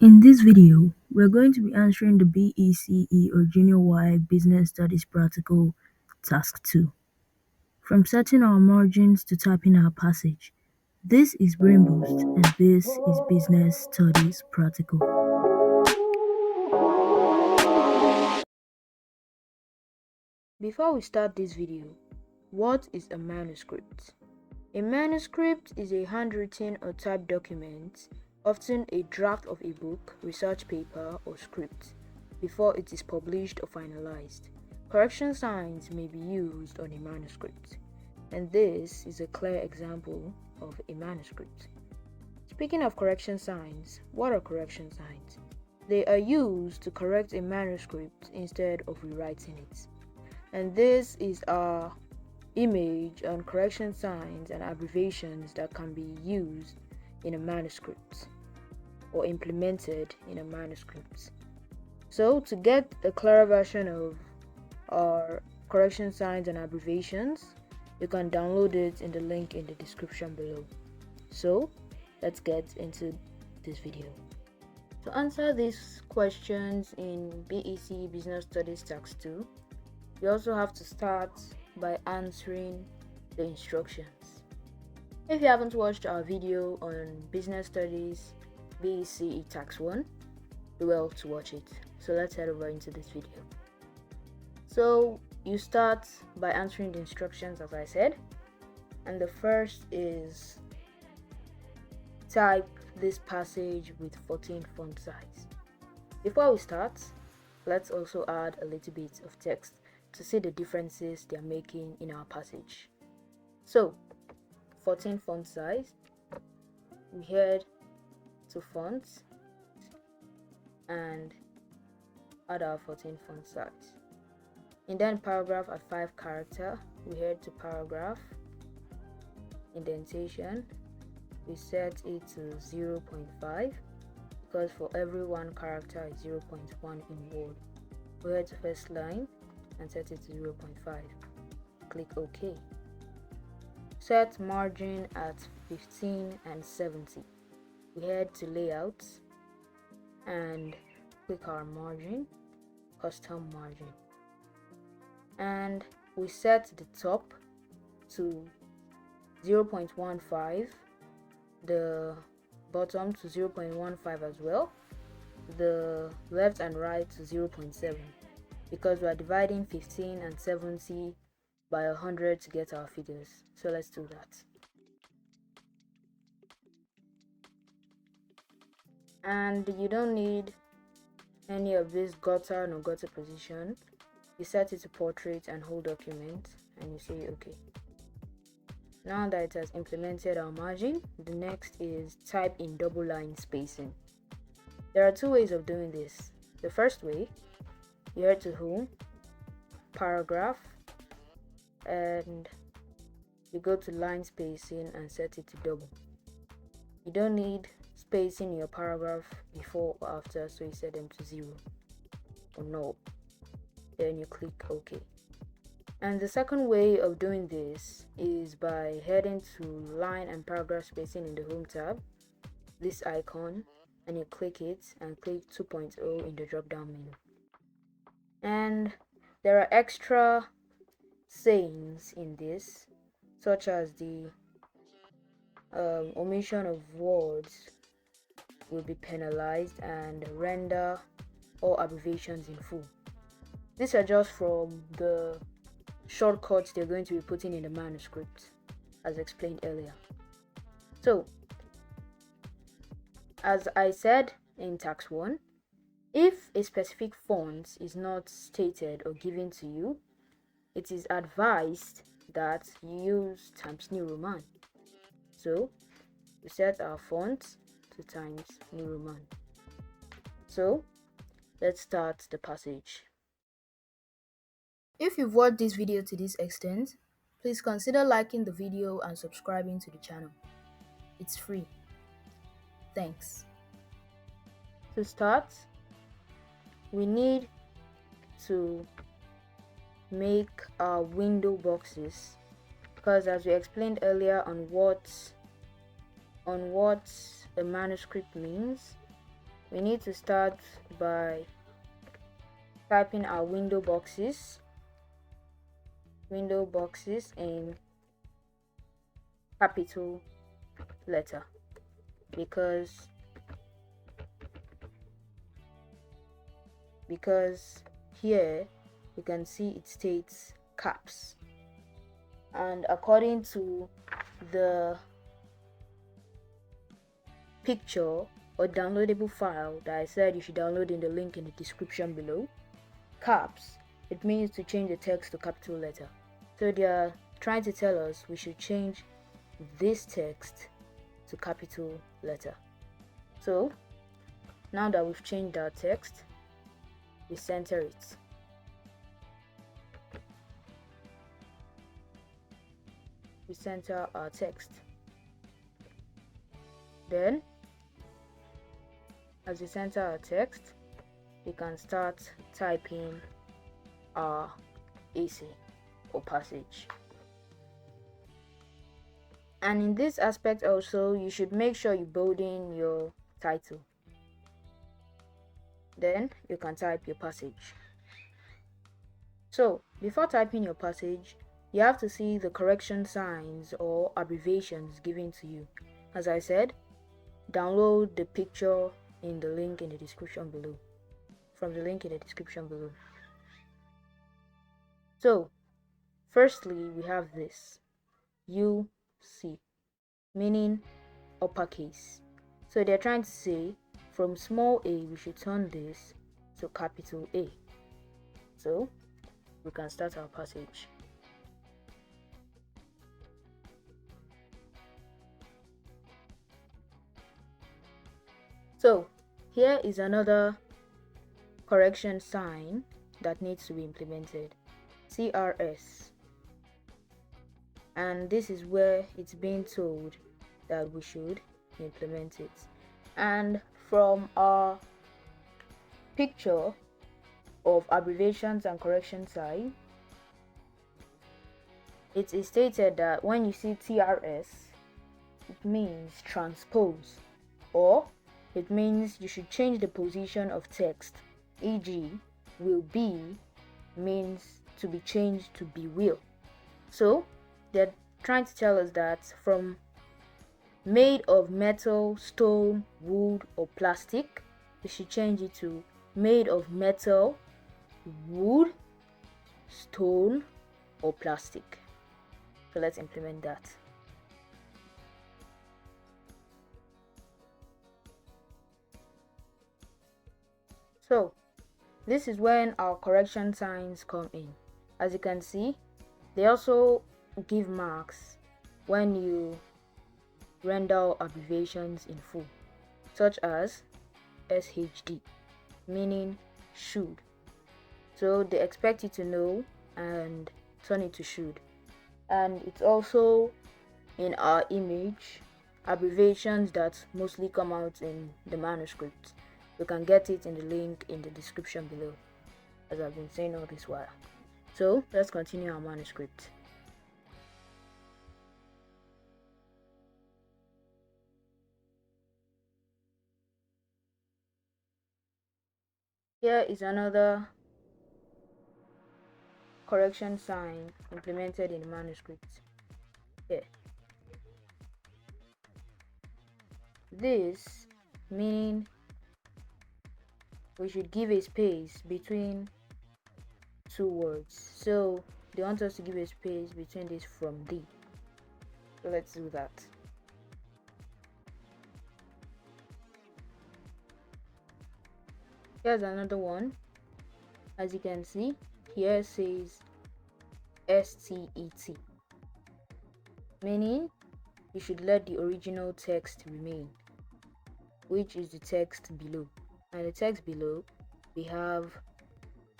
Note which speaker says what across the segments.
Speaker 1: In this video, we're going to be answering the BECE or Junior Y Business Studies Practical Task 2. From setting our margins to typing our passage, this is BrainBoost and this is Business Studies Practical.
Speaker 2: Before we start this video, what is a manuscript? A manuscript is a handwritten or typed document, often a draft of a book, research paper, or script, before it is published or finalized. Correction signs may be used on a manuscript, and this is a clear example of a manuscript. Speaking of correction signs, what are correction signs? They are used to correct a manuscript instead of rewriting it. And this is our image on correction signs and abbreviations that can be used in a manuscript or implemented in a manuscript. So to get a clearer version of our correction signs and abbreviations, you can download it in the link in the description below. So let's get into this video. To answer these questions in BECE Business Studies Task 2, you also have to start by answering the instructions. If you haven't watched our video on Business Studies BECE Tax 1, do well to watch it. So let's head over into this video. So you start by answering the instructions as I said, and the first is type this passage with 14 font size. Before we start, let's also add a little bit of text to see the differences they are making in our passage. So 14 font size, we head to fonts and add our 14 font size. And then paragraph at 5 character, we head to paragraph, indentation, we set it to 0.5 because for every one character is 0.1 in word. We head to first line and set it to 0.5. Click OK. Set margin at 15 and 70. We head to layout and click our margin, custom margin. And we set the top to 0.15, the bottom to 0.15 as well, the left and right to 0.7. because we are dividing 15 and 70 by 100 to get our figures. So let's do that. And you don't need any of this gutter nor gutter position. You set it to portrait and whole document and you say okay. Now that it has implemented our margin, the next is type in double line spacing. There are two ways of doing this. The first way, you head to home, paragraph, and you go to line spacing and set it to double. You don't need spacing in your paragraph before or after, so you set them to 0 or no. Then you click OK. And the second way of doing this is by heading to line and paragraph spacing in the home tab, this icon, and you click it and click 2.0 in the drop down menu. And there are extra sayings in this, such as the omission of words will be penalized and render all abbreviations in full. These are just from the shortcuts they're going to be putting in the manuscript, as explained earlier. So, as I said in tax 1, if a specific font is not stated or given to you, it is advised that you use Times New Roman. So we set our font to Times New Roman. So let's start the passage. If you've watched this video to this extent, please consider liking the video and subscribing to the channel. It's free. Thanks. To start, we need to make our window boxes, because as we explained earlier on what a manuscript means, we need to start by typing our window boxes in capital letter, because here you can see it states caps, and according to the picture or downloadable file that I said you should download in the link in the description below, caps, it means to change the text to capital letter. So they are trying to tell us we should change this text to capital letter. So now that we've changed our text, we center it. We center our text. Then, as we center our text, we can start typing our essay or passage. And in this aspect also, you should make sure you bold in your title. Then you can type your passage. So before typing your passage, you have to see the correction signs or abbreviations given to you. As I said, download the picture in the link in the description below. From the link in the description below. So firstly, we have this UC, meaning uppercase. So they're trying to say from small a we should turn this to capital A. So we can start our passage. So here is another correction sign that needs to be implemented, CRS. And this is where it's being told that we should implement it. And from our picture of abbreviations and correction sign, it is stated that when you see TRS, it means transpose, or it means you should change the position of text, e.g. will be means to be changed to be will. So they're trying to tell us that from made of metal, stone, wood, or plastic, we should change it to made of metal, wood, stone, or plastic. So let's implement that. So this is when our correction signs come in. As you can see, they also give marks when you render abbreviations in full, such as SHD, meaning should. So they expect you to know and turn it to should. And it's also in our image abbreviations that mostly come out in the manuscript. You can get it in the link in the description below, as I've been saying all this while. So let's continue our manuscript. Here is another correction sign implemented in the manuscript. Here. This meaning we should give a space between two words. So they want us to give a space between this from D. So let's do that. Here's another one. As you can see, here says STET, meaning you should let the original text remain, which is the text below. And the text below, we have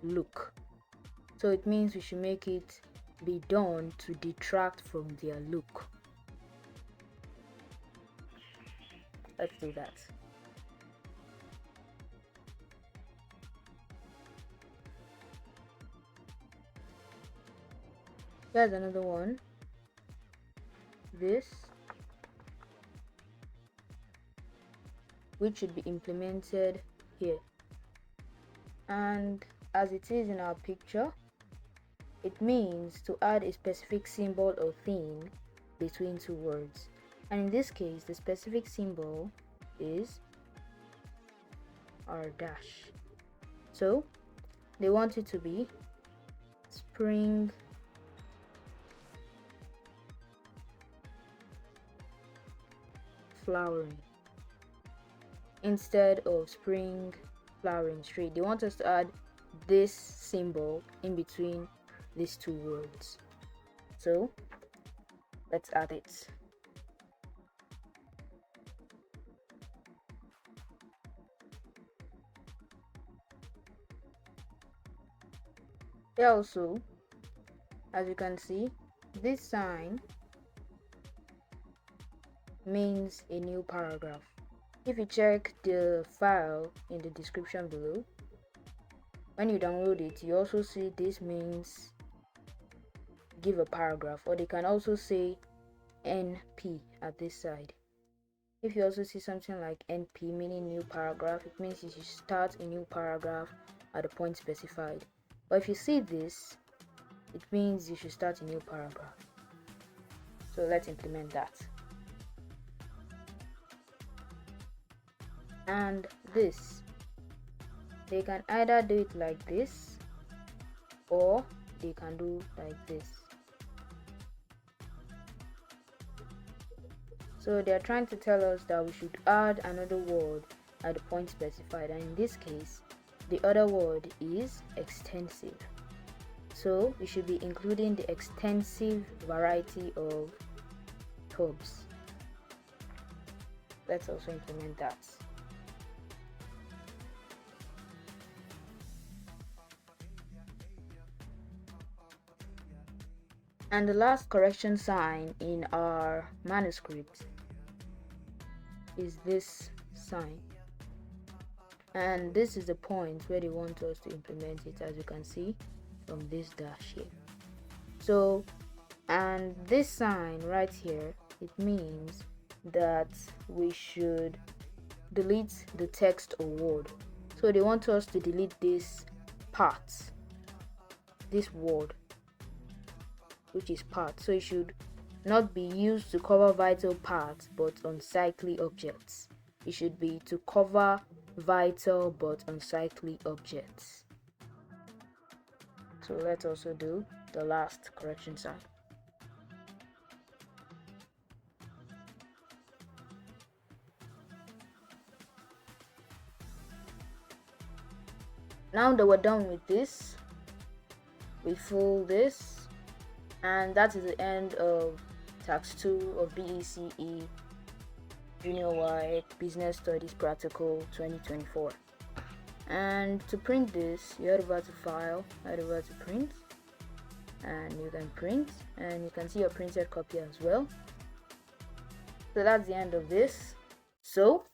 Speaker 2: look. So it means we should make it be done to detract from their look. Let's do that. Here's another one. This which should be implemented here. And as it is in our picture, it means to add a specific symbol or thing between two words. And in this case, the specific symbol is our dash. So they want it to be spring flowering instead of spring flowering straight. They want us to add this symbol in between these two words. So let's add it. Also, as you can see, this sign means a new paragraph. If you check the file in the description below, when you download it, you also see this means give a paragraph, or they can also say NP at this side. If you also see something like NP meaning new paragraph, it means you should start a new paragraph at the point specified. But if you see this, it means you should start a new paragraph. So let's implement that. And this, they can either do it like this or they can do like this. So they are trying to tell us that we should add another word at the point specified, and in this case the other word is extensive. So we should be including the extensive variety of tabs. Let's also implement that. And the last correction sign in our manuscript is this sign. And this is the point where they want us to implement it, as you can see from this dash here. So, and this sign right here, it means that we should delete the text or word. So they want us to delete this part, this word, which is part. So it should not be used to cover vital parts but unsightly objects. It should be to cover vital but unsightly objects. So let's also do the last correction sign. Now that we're done with this, we fill this, and that is the end of Task 2 of BECE Junior Y Business Studies Practical 2024. And to print this, you head over to File, head over to Print, and you can print, and you can see your printed copy as well. So that's the end of this. So